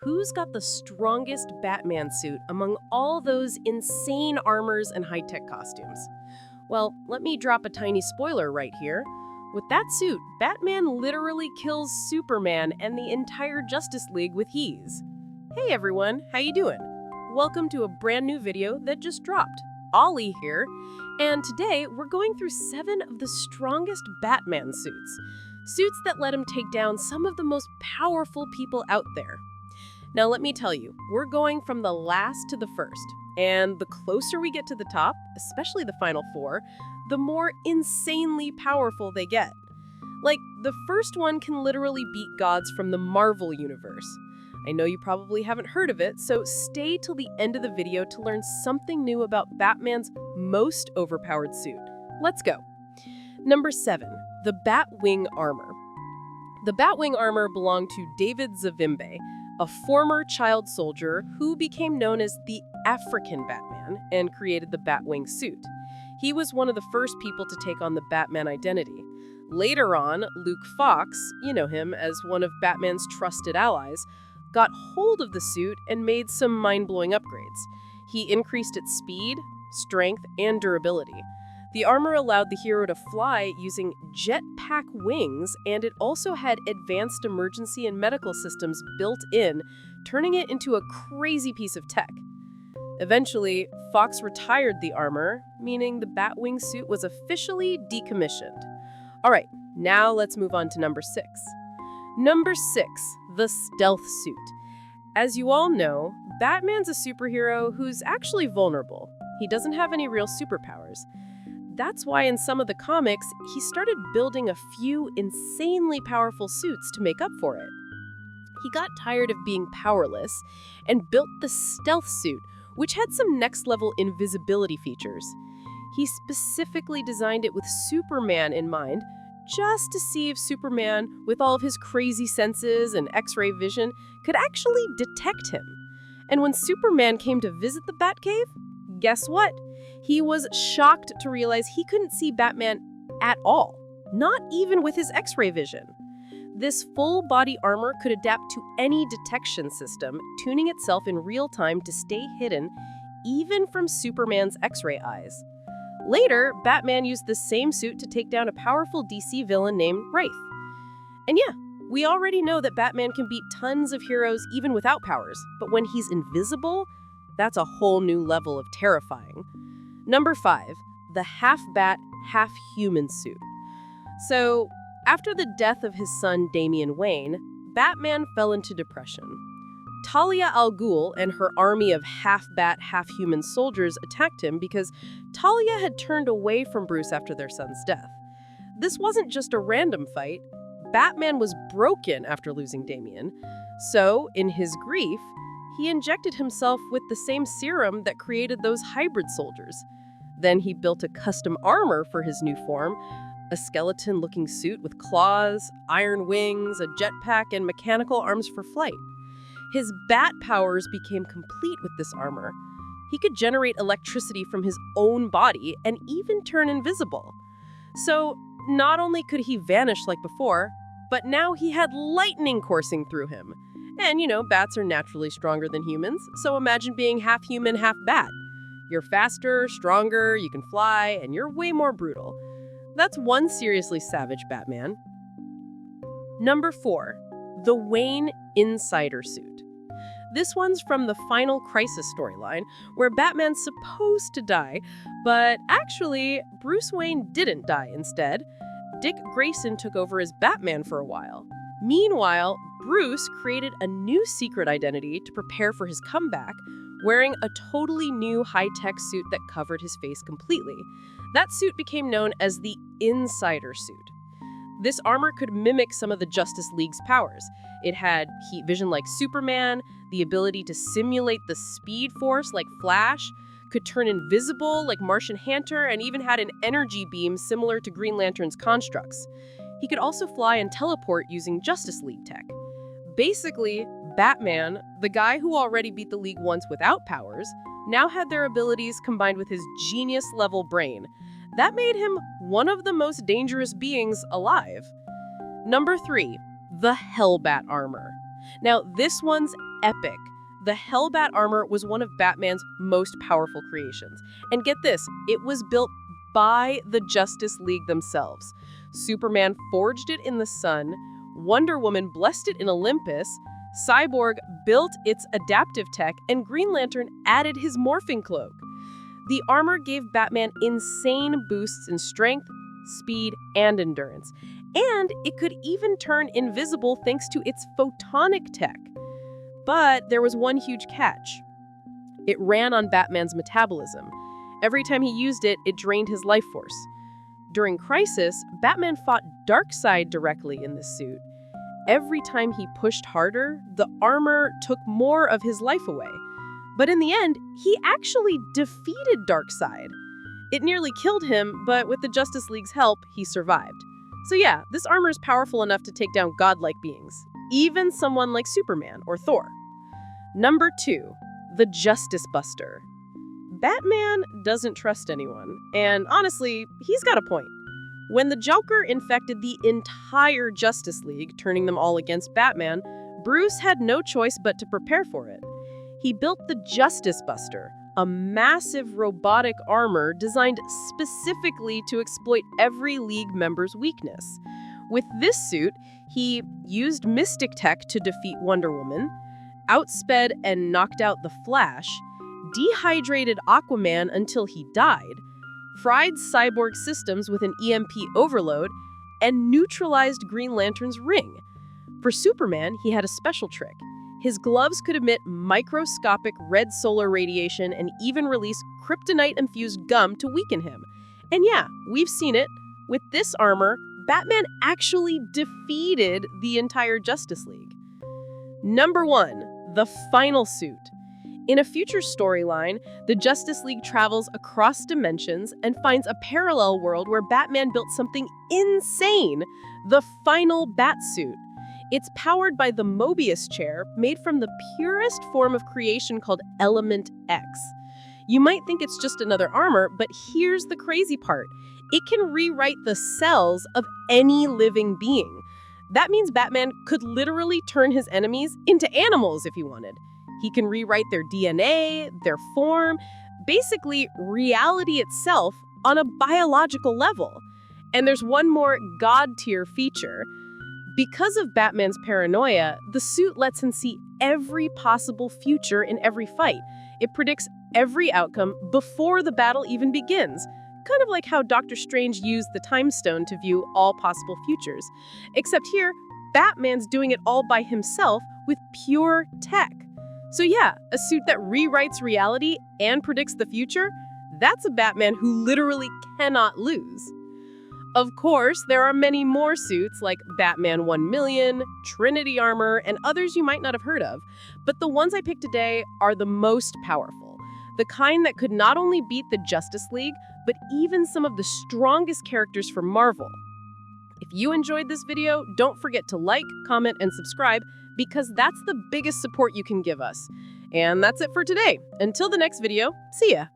Who's got the strongest Batman suit among all those insane armors and high-tech costumes? Well, let me drop a tiny spoiler right here. With that suit, Batman literally kills Superman and the entire Justice League with ease. Hey everyone, how you doing? Welcome to a brand new video that just dropped. Ollie here, and today we're going through 7 of the strongest Batman suits. Suits that let him take down some of the most powerful people out there. Now let me tell you, we're going from the last to the first, and the closer we get to the top, especially the final 4, the more insanely powerful they get. Like, the first one can literally beat gods from the Marvel universe. I know you probably haven't heard of it, so stay till the end of the video to learn something new about Batman's most overpowered suit. Let's go. Number 7, the Batwing Armor. The Batwing Armor belonged to David Zavimbe, a former child soldier who became known as the African Batman and created the Batwing suit. He was one of the first people to take on the Batman identity. Later on, Luke Fox, you know him as one of Batman's trusted allies, got hold of the suit and made some mind-blowing upgrades. He increased its speed, strength, and durability. The armor allowed the hero to fly using jetpack wings, and it also had advanced emergency and medical systems built in, turning it into a crazy piece of tech. Eventually, Fox retired the armor, meaning the Batwing suit was officially decommissioned. All right, now let's move on to number 6. Number 6, the Stealth Suit. As you all know, Batman's a superhero who's actually vulnerable. He doesn't have any real superpowers. That's why in some of the comics, he started building a few insanely powerful suits to make up for it. He got tired of being powerless and built the Stealth Suit, which had some next-level invisibility features. He specifically designed it with Superman in mind, just to see if Superman, with all of his crazy senses and X-ray vision, could actually detect him. And when Superman came to visit the Batcave, guess what? He was shocked to realize he couldn't see Batman at all, not even with his X-ray vision. This full-body armor could adapt to any detection system, tuning itself in real time to stay hidden, even from Superman's X-ray eyes. Later, Batman used the same suit to take down a powerful DC villain named Wraith. And yeah, we already know that Batman can beat tons of heroes even without powers, but when he's invisible, that's a whole new level of terrifying. Number 5, the half-bat, half-human suit. So, after the death of his son Damian Wayne, Batman fell into depression. Talia al Ghul and her army of half-bat, half-human soldiers attacked him because Talia had turned away from Bruce after their son's death. This wasn't just a random fight. Batman was broken after losing Damian. So, in his grief, he injected himself with the same serum that created those hybrid soldiers. Then he built a custom armor for his new form, a skeleton-looking suit with claws, iron wings, a jetpack, and mechanical arms for flight. His bat powers became complete with this armor. He could generate electricity from his own body and even turn invisible. So, not only could he vanish like before, but now he had lightning coursing through him. And, you know, bats are naturally stronger than humans, so imagine being half human, half bat. You're faster, stronger, you can fly, and you're way more brutal. That's one seriously savage Batman. Number 4, the Wayne Insider Suit. This one's from the Final Crisis storyline, where Batman's supposed to die, but actually, Bruce Wayne didn't die instead. Dick Grayson took over as Batman for a while. Meanwhile, Bruce created a new secret identity to prepare for his comeback, wearing a totally new high-tech suit that covered his face completely. That suit became known as the Insider Suit. This armor could mimic some of the Justice League's powers. It had heat vision like Superman, the ability to simulate the Speed Force like Flash, could turn invisible like Martian Hunter, and even had an energy beam similar to Green Lantern's constructs. He could also fly and teleport using Justice League tech. Basically, Batman, the guy who already beat the League once without powers, now had their abilities combined with his genius-level brain. That made him one of the most dangerous beings alive. Number 3, the Hellbat Armor. Now, this one's epic. The Hellbat Armor was one of Batman's most powerful creations. And get this, it was built by the Justice League themselves. Superman forged it in the sun, Wonder Woman blessed it in Olympus, Cyborg built its adaptive tech, and Green Lantern added his morphing cloak. The armor gave Batman insane boosts in strength, speed, and endurance. And it could even turn invisible thanks to its photonic tech. But there was one huge catch. It ran on Batman's metabolism. Every time he used it, it drained his life force. During Crisis, Batman fought Darkseid directly in this suit. Every time he pushed harder, the armor took more of his life away. But in the end, he actually defeated Darkseid. It nearly killed him, but with the Justice League's help, he survived. So yeah, this armor is powerful enough to take down godlike beings, even someone like Superman or Thor. Number 2, the Justice Buster. Batman doesn't trust anyone, and honestly, he's got a point. When the Joker infected the entire Justice League, turning them all against Batman, Bruce had no choice but to prepare for it. He built the Justice Buster, a massive robotic armor designed specifically to exploit every League member's weakness. With this suit, he used Mystic Tech to defeat Wonder Woman, outsped and knocked out the Flash, dehydrated Aquaman until he died, fried Cyborg systems with an EMP overload, and neutralized Green Lantern's ring. For Superman, he had a special trick. His gloves could emit microscopic red solar radiation and even release kryptonite-infused gum to weaken him. And yeah, we've seen it. With this armor, Batman actually defeated the entire Justice League. Number 1, the final suit. In a future storyline, the Justice League travels across dimensions and finds a parallel world where Batman built something insane, the Final Batsuit. It's powered by the Mobius chair, made from the purest form of creation called Element X. You might think it's just another armor, but here's the crazy part. It can rewrite the cells of any living being. That means Batman could literally turn his enemies into animals if he wanted. He can rewrite their DNA, their form, basically reality itself on a biological level. And there's one more god-tier feature. Because of Batman's paranoia, the suit lets him see every possible future in every fight. It predicts every outcome before the battle even begins. Kind of like how Doctor Strange used the Time Stone to view all possible futures. Except here, Batman's doing it all by himself with pure tech. So yeah, a suit that rewrites reality and predicts the future, that's a Batman who literally cannot lose. Of course, there are many more suits like Batman 1,000,000, Trinity Armor, and others you might not have heard of, but the ones I picked today are the most powerful. The kind that could not only beat the Justice League, but even some of the strongest characters from Marvel. If you enjoyed this video, don't forget to like, comment, and subscribe, because that's the biggest support you can give us. And that's it for today. Until the next video, see ya!